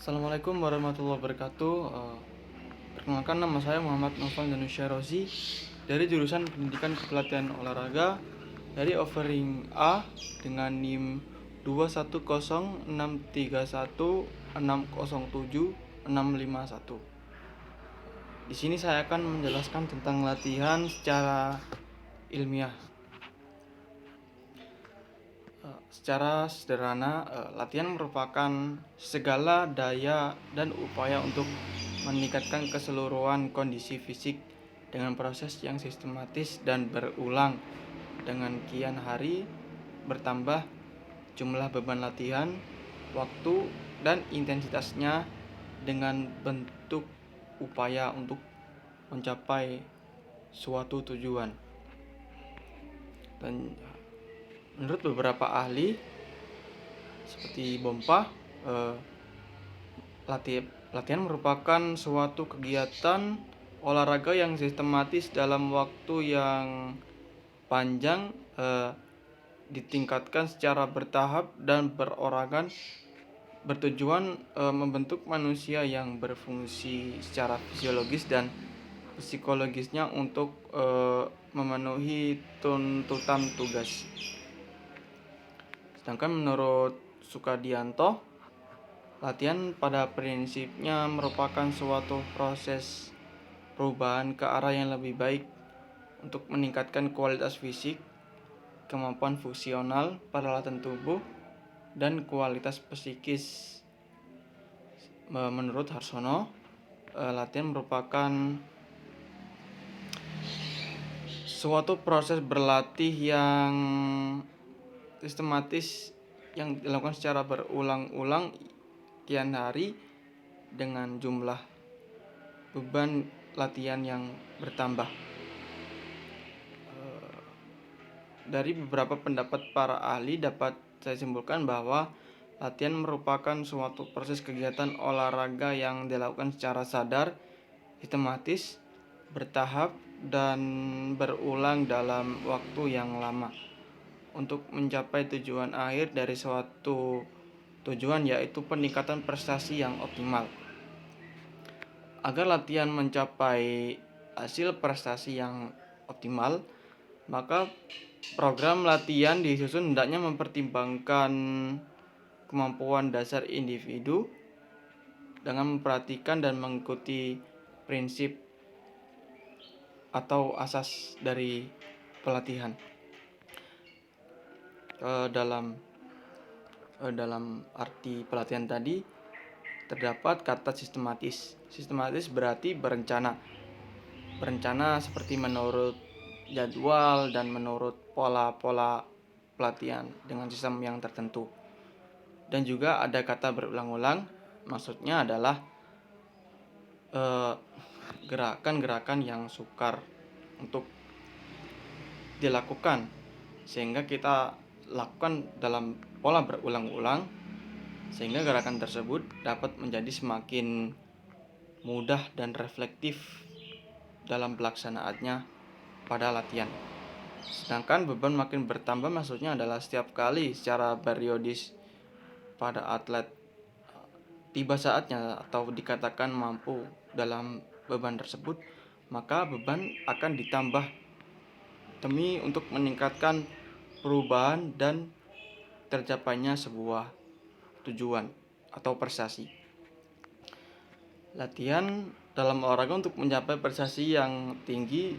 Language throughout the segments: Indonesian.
Assalamualaikum warahmatullahi wabarakatuh. Perkenalkan, nama saya Muhammad Noval Danusya Rozi dari jurusan Pendidikan Kepelatihan Olahraga dari offering A dengan NIM 2106316076651. Di sini saya akan menjelaskan tentang latihan secara ilmiah. Secara sederhana, latihan merupakan segala daya dan upaya untuk meningkatkan keseluruhan kondisi fisik dengan proses yang sistematis dan berulang. Dengan kian hari bertambah jumlah beban latihan, waktu, dan intensitasnya dengan bentuk upaya untuk mencapai suatu tujuan. Dan menurut beberapa ahli seperti Bompa, latihan merupakan suatu kegiatan olahraga yang sistematis dalam waktu yang panjang, ditingkatkan secara bertahap dan berorangan, bertujuan membentuk manusia yang berfungsi secara fisiologis dan psikologisnya untuk memenuhi tuntutan tugas. Sedangkan menurut Sukadianto, latihan pada prinsipnya merupakan suatu proses perubahan ke arah yang lebih baik untuk meningkatkan kualitas fisik, kemampuan fungsional, peralatan tubuh, dan kualitas psikis. Menurut Harsono, latihan merupakan suatu proses berlatih yang sistematis yang dilakukan secara berulang-ulang kian hari dengan jumlah beban latihan yang bertambah. Dari beberapa pendapat para ahli dapat saya simpulkan bahwa latihan merupakan suatu proses kegiatan olahraga yang dilakukan secara sadar, sistematis, bertahap, dan berulang dalam waktu yang lama untuk mencapai tujuan akhir dari suatu tujuan, yaitu peningkatan prestasi yang optimal. Agar latihan mencapai hasil prestasi yang optimal, maka program latihan disusun hendaknya mempertimbangkan kemampuan dasar individu dengan memperhatikan dan mengikuti prinsip atau asas dari pelatihan. Dalam arti pelatihan tadi terdapat kata sistematis. Sistematis berarti berencana. Berencana seperti menurut jadwal dan menurut pola-pola pelatihan dengan sistem yang tertentu. Dan juga ada kata berulang-ulang, maksudnya adalah gerakan-gerakan yang sukar untuk dilakukan, sehingga kita lakukan dalam pola berulang-ulang, sehingga gerakan tersebut dapat menjadi semakin mudah dan reflektif dalam pelaksanaannya pada latihan. Sedangkan beban makin bertambah maksudnya adalah setiap kali secara periodis pada atlet tiba saatnya atau dikatakan mampu dalam beban tersebut, maka beban akan ditambah demi untuk meningkatkan perubahan dan tercapainya sebuah tujuan atau prestasi. Latihan dalam olahraga untuk mencapai prestasi yang tinggi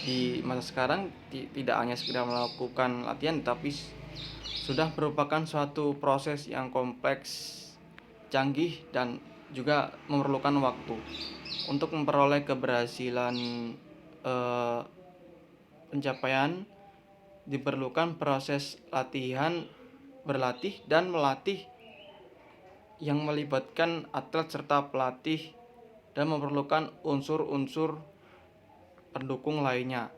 di masa sekarang tidak hanya sekedar melakukan latihan, tapi sudah merupakan suatu proses yang kompleks, canggih, dan juga memerlukan waktu. Untuk memperoleh keberhasilan pencapaian diperlukan proses latihan, berlatih, dan melatih yang melibatkan atlet serta pelatih dan memerlukan unsur-unsur pendukung lainnya.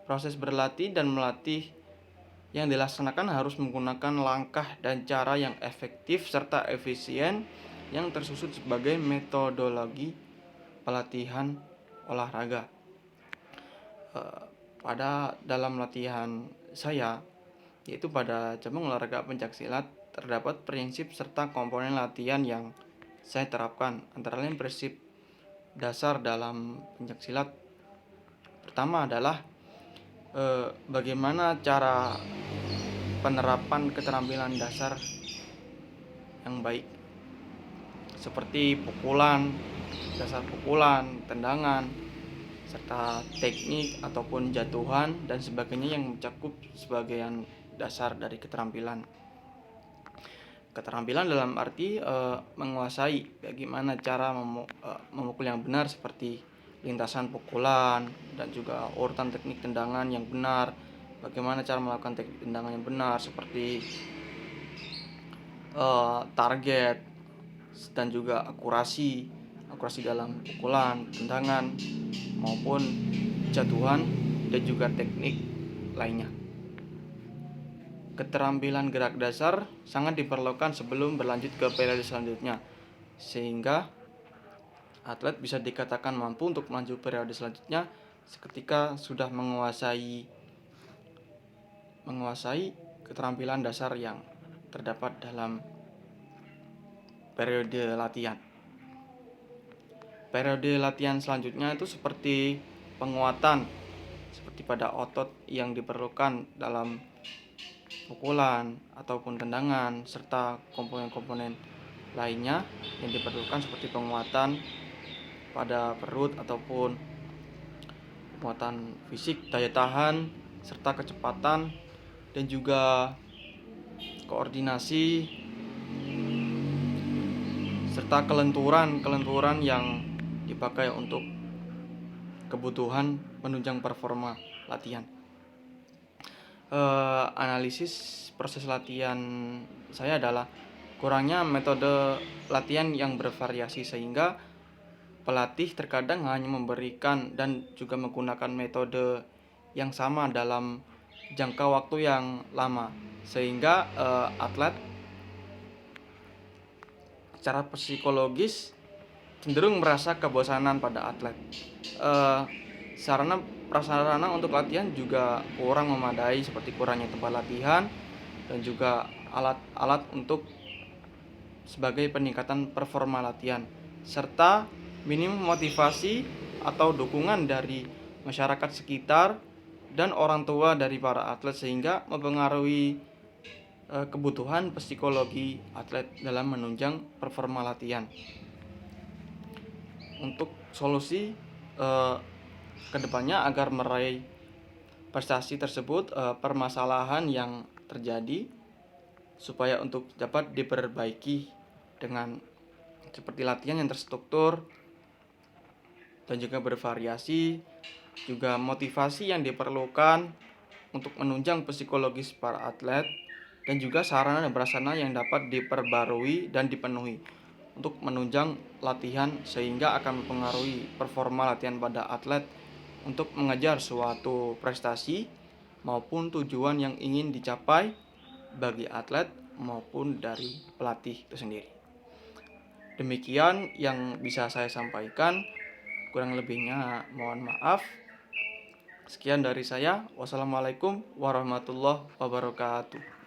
Proses berlatih dan melatih yang dilaksanakan harus menggunakan langkah dan cara yang efektif serta efisien yang tersusun sebagai metodologi pelatihan olahraga. Pada dalam latihan saya, yaitu pada cabang olahraga pencaksilat, terdapat prinsip serta komponen latihan yang saya terapkan. Antara lain prinsip dasar dalam pencaksilat pertama adalah bagaimana cara penerapan keterampilan dasar yang baik, seperti pukulan, dasar pukulan, tendangan, serta teknik ataupun jatuhan dan sebagainya yang mencakup sebagian dasar dari keterampilan. Keterampilan dalam arti menguasai bagaimana cara memukul yang benar, seperti lintasan pukulan dan juga urutan teknik tendangan yang benar, bagaimana cara melakukan teknik tendangan yang benar, seperti target dan juga akurasi dalam pukulan, tendangan maupun jatuhan dan juga teknik lainnya. Keterampilan gerak dasar sangat diperlukan sebelum berlanjut ke periode selanjutnya, sehingga atlet bisa dikatakan mampu untuk melanjut periode selanjutnya seketika sudah menguasai keterampilan dasar yang terdapat dalam periode latihan. Periode latihan selanjutnya itu seperti penguatan, seperti pada otot yang diperlukan dalam pukulan ataupun tendangan, serta komponen-komponen lainnya yang diperlukan seperti penguatan pada perut ataupun penguatan fisik, daya tahan, serta kecepatan dan juga koordinasi, serta kelenturan yang dipakai untuk kebutuhan menunjang performa latihan. Analisis proses latihan saya adalah kurangnya metode latihan yang bervariasi, sehingga pelatih terkadang hanya memberikan dan juga menggunakan metode yang sama dalam jangka waktu yang lama, sehingga atlet secara psikologis cenderung merasa kebosanan pada atlet. Sarana prasarana untuk latihan juga kurang memadai, seperti kurangnya tempat latihan dan juga alat-alat untuk sebagai peningkatan performa latihan, serta minim motivasi atau dukungan dari masyarakat sekitar dan orang tua dari para atlet, sehingga mempengaruhi kebutuhan psikologi atlet dalam menunjang performa latihan. Untuk solusi kedepannya agar meraih prestasi tersebut, permasalahan yang terjadi supaya untuk dapat diperbaiki dengan seperti latihan yang terstruktur dan juga bervariasi, juga motivasi yang diperlukan untuk menunjang psikologis para atlet, dan juga sarana dan prasarana yang dapat diperbarui dan dipenuhi untuk menunjang latihan, sehingga akan mempengaruhi performa latihan pada atlet untuk mengejar suatu prestasi maupun tujuan yang ingin dicapai bagi atlet maupun dari pelatih itu sendiri. Demikian yang bisa saya sampaikan, kurang lebihnya mohon maaf. Sekian dari saya. Wassalamualaikum warahmatullahi wabarakatuh.